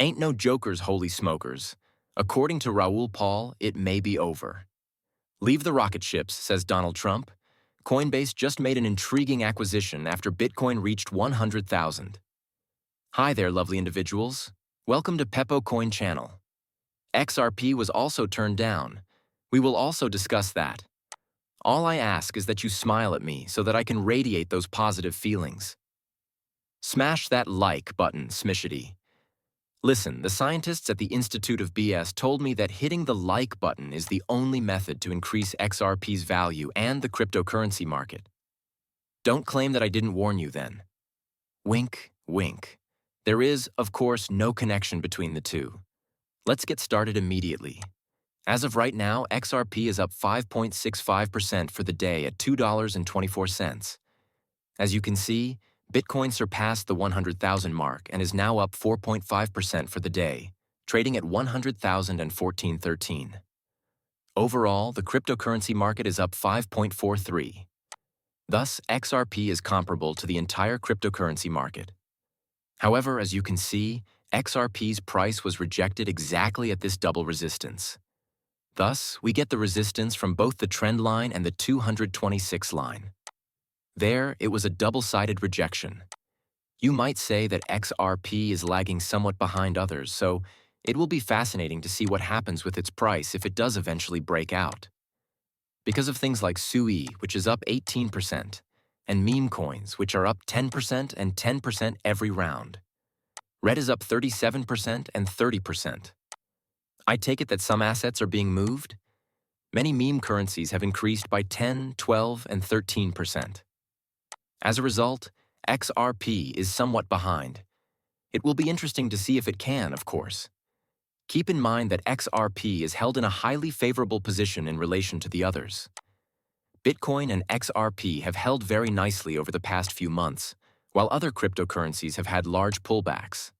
Ain't no jokers, holy smokers. According to Raoul Paul, it may be over. Leave the rocket ships, says Donald Trump. Coinbase just made an intriguing acquisition after Bitcoin reached 100,000. Hi there, lovely individuals. Welcome to Peppo Coin Channel. XRP was also turned down. We will also discuss that. All I ask is that you smile at me so that I can radiate those positive feelings. Smash that like button, smishity. Listen, the scientists at the Institute of BS told me that hitting the like button is the only method to increase XRP's value and the cryptocurrency market. Don't claim that I didn't warn you then. Wink, wink. There is, of course, no connection between the two. Let's get started immediately. As of right now, XRP is up 5.65% for the day at $2.24. As you can see, Bitcoin surpassed the 100,000 mark and is now up 4.5% for the day, trading at 100,014.13. Overall, the cryptocurrency market is up 5.43. Thus, XRP is comparable to the entire cryptocurrency market. However, as you can see, XRP's price was rejected exactly at this double resistance. Thus, we get the resistance from both the trend line and the 226 line. There, it was a double-sided rejection. You might say that XRP is lagging somewhat behind others, so it will be fascinating to see what happens with its price if it does eventually break out. Because of things like SUI, which is up 18%, and meme coins, which are up 10% and 10% every round. Red is up 37% and 30%. I take it that some assets are being moved? Many meme currencies have increased by 10, 12, and 13%. As a result, XRP is somewhat behind. It will be interesting to see if it can, of course. Keep in mind that XRP is held in a highly favorable position in relation to the others. Bitcoin and XRP have held very nicely over the past few months, while other cryptocurrencies have had large pullbacks.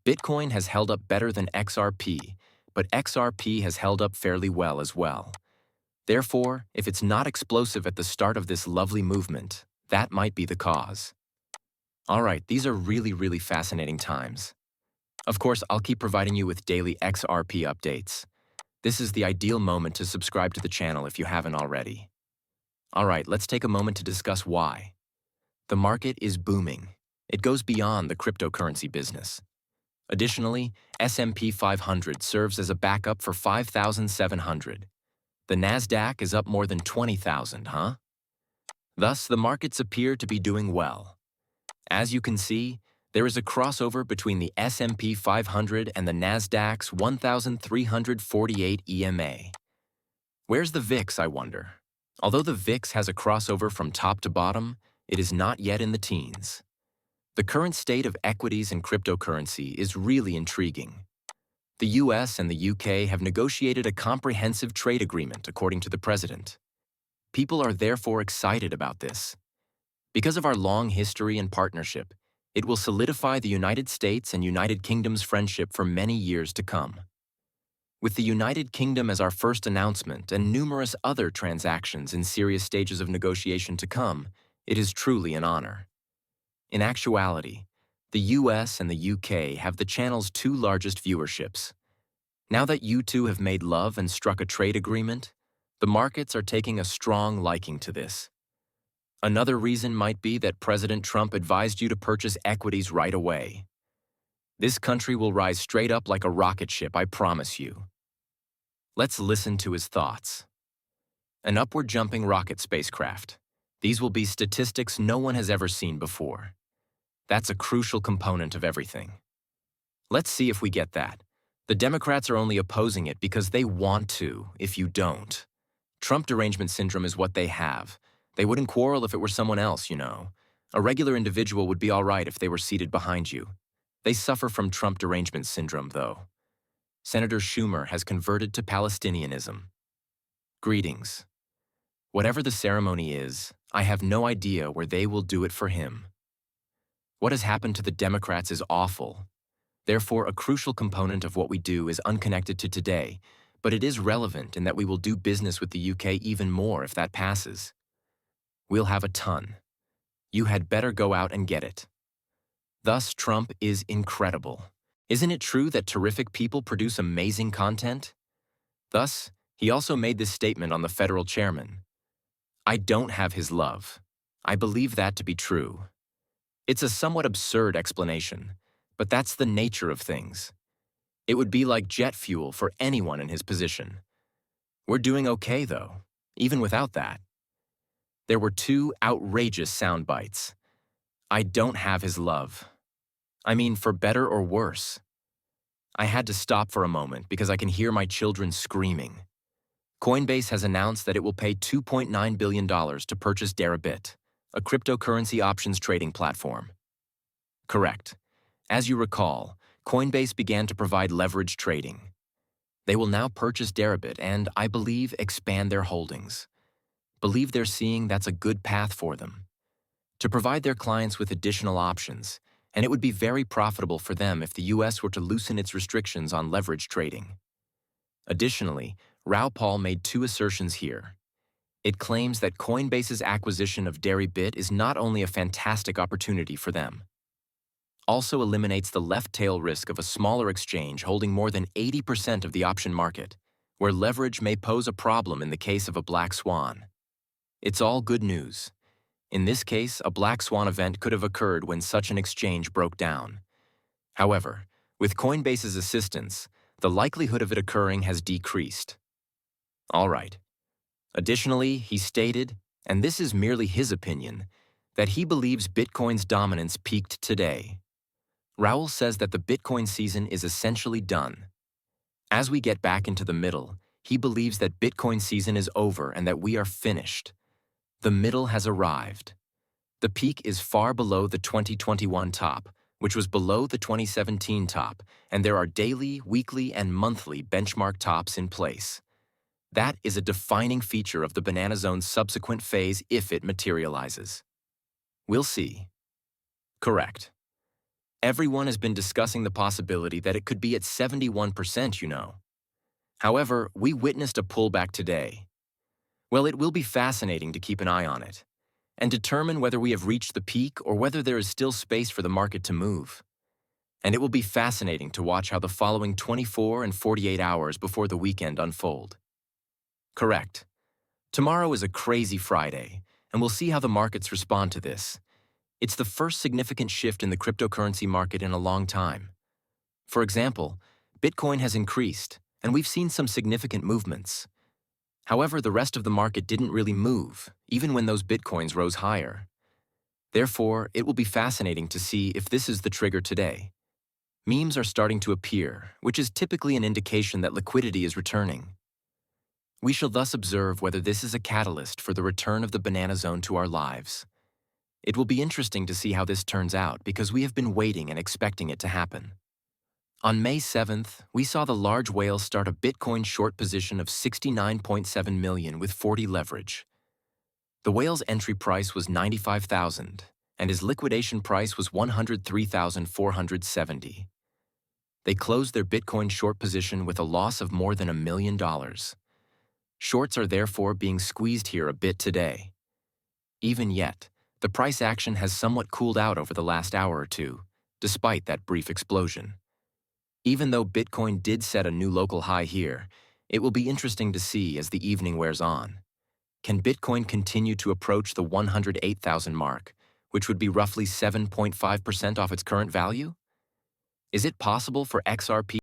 Bitcoin has held up better than XRP, but XRP has held up fairly well as well. Therefore, if it's not explosive at the start of this lovely movement, that might be the cause. All right, these are really fascinating times. Of course, I'll keep providing you with daily XRP updates. This is the ideal moment to subscribe to the channel if you haven't already. All right, let's take a moment to discuss why. The market is booming. It goes beyond the cryptocurrency business. Additionally, S&P 500 serves as a backup for 5,700. The Nasdaq is up more than 20,000, huh? Thus, the markets appear to be doing well. As you can see, there is a crossover between the S&P 500 and the Nasdaq's 1,348 EMA. Where's the VIX, I wonder? Although the VIX has a crossover from top to bottom, it is not yet in the teens. The current state of equities and cryptocurrency is really intriguing. The US and the UK have negotiated a comprehensive trade agreement, according to the president. People are therefore excited about this. Because of our long history and partnership, it will solidify the United States and United Kingdom's friendship for many years to come. With the United Kingdom as our first announcement and numerous other transactions in serious stages of negotiation to come, it is truly an honor. In actuality, the US and the UK have the channel's two largest viewerships. Now that you two have made love and struck a trade agreement, the markets are taking a strong liking to this. Another reason might be that President Trump advised you to purchase equities right away. This country will rise straight up like a rocket ship, I promise you. Let's listen to his thoughts. An upward-jumping rocket spacecraft. These will be statistics no one has ever seen before. That's a crucial component of everything. Let's see if we get that. The Democrats are only opposing it because they want to, if you don't. Trump derangement syndrome is what they have. They wouldn't quarrel if it were someone else, you know. A regular individual would be all right if they were seated behind you. They suffer from Trump derangement syndrome, though. Senator Schumer has converted to Palestinianism. Greetings. Whatever the ceremony is, I have no idea where they will do it for him. What has happened to the Democrats is awful. Therefore, a crucial component of what we do is unconnected to today, but it is relevant in that we will do business with the UK even more if that passes. We'll have a ton. You had better go out and get it. Thus, Trump is incredible. Isn't it true that terrific people produce amazing content? Thus, he also made this statement on the federal chairman. I don't have his love. I believe that to be true. It's a somewhat absurd explanation, but that's the nature of things. It would be like jet fuel for anyone in his position. We're doing okay, though, even without that. There were two outrageous sound bites. I don't have his love. I mean, for better or worse. I had to stop for a moment because I can hear my children screaming. Coinbase has announced that it will pay $2.9 billion to purchase Deribit, a cryptocurrency options trading platform. Correct. As you recall, Coinbase began to provide leverage trading. They will now purchase Deribit and, I believe, expand their holdings. Believe they're seeing that's a good path for them. To provide their clients with additional options, and it would be very profitable for them if the US were to loosen its restrictions on leverage trading. Additionally, Raoul made two assertions here. It claims that Coinbase's acquisition of Deribit is not only a fantastic opportunity for them, also eliminates the left tail risk of a smaller exchange holding more than 80% of the option market, where leverage may pose a problem in the case of a black swan. It's all good news. In this case, a black swan event could have occurred when such an exchange broke down. However, with Coinbase's assistance, the likelihood of it occurring has decreased. All right. Additionally, he stated, and this is merely his opinion, that he believes Bitcoin's dominance peaked today. Raoul says that the Bitcoin season is essentially done. As we get back into the middle, he believes that Bitcoin season is over and that we are finished. The middle has arrived. The peak is far below the 2021 top, which was below the 2017 top, and there are daily, weekly, and monthly benchmark tops in place. That is a defining feature of the banana zone's subsequent phase if it materializes. We'll see. Correct. Everyone has been discussing the possibility that it could be at 71%, you know. However, we witnessed a pullback today. Well, it will be fascinating to keep an eye on it and determine whether we have reached the peak or whether there is still space for the market to move. And it will be fascinating to watch how the following 24 and 48 hours before the weekend unfold. Correct. Tomorrow is a crazy Friday, and we'll see how the markets respond to this. It's the first significant shift in the cryptocurrency market in a long time. For example, Bitcoin has increased, and we've seen some significant movements. However, the rest of the market didn't really move, even when those Bitcoins rose higher. Therefore, it will be fascinating to see if this is the trigger today. Memes are starting to appear, which is typically an indication that liquidity is returning. We shall thus observe whether this is a catalyst for the return of the banana zone to our lives. It will be interesting to see how this turns out because we have been waiting and expecting it to happen. On May 7th, we saw the large whale start a Bitcoin short position of 69.7 million with 40 leverage. The whale's entry price was 95,000, and his liquidation price was 103,470. They closed their Bitcoin short position with a loss of more than $1 million. Shorts are therefore being squeezed here a bit today. Even yet, the price action has somewhat cooled out over the last hour or two, despite that brief explosion. Even though Bitcoin did set a new local high here, it will be interesting to see as the evening wears on. Can Bitcoin continue to approach the 108,000 mark, which would be roughly 7.5% off its current value? Is it possible for XRP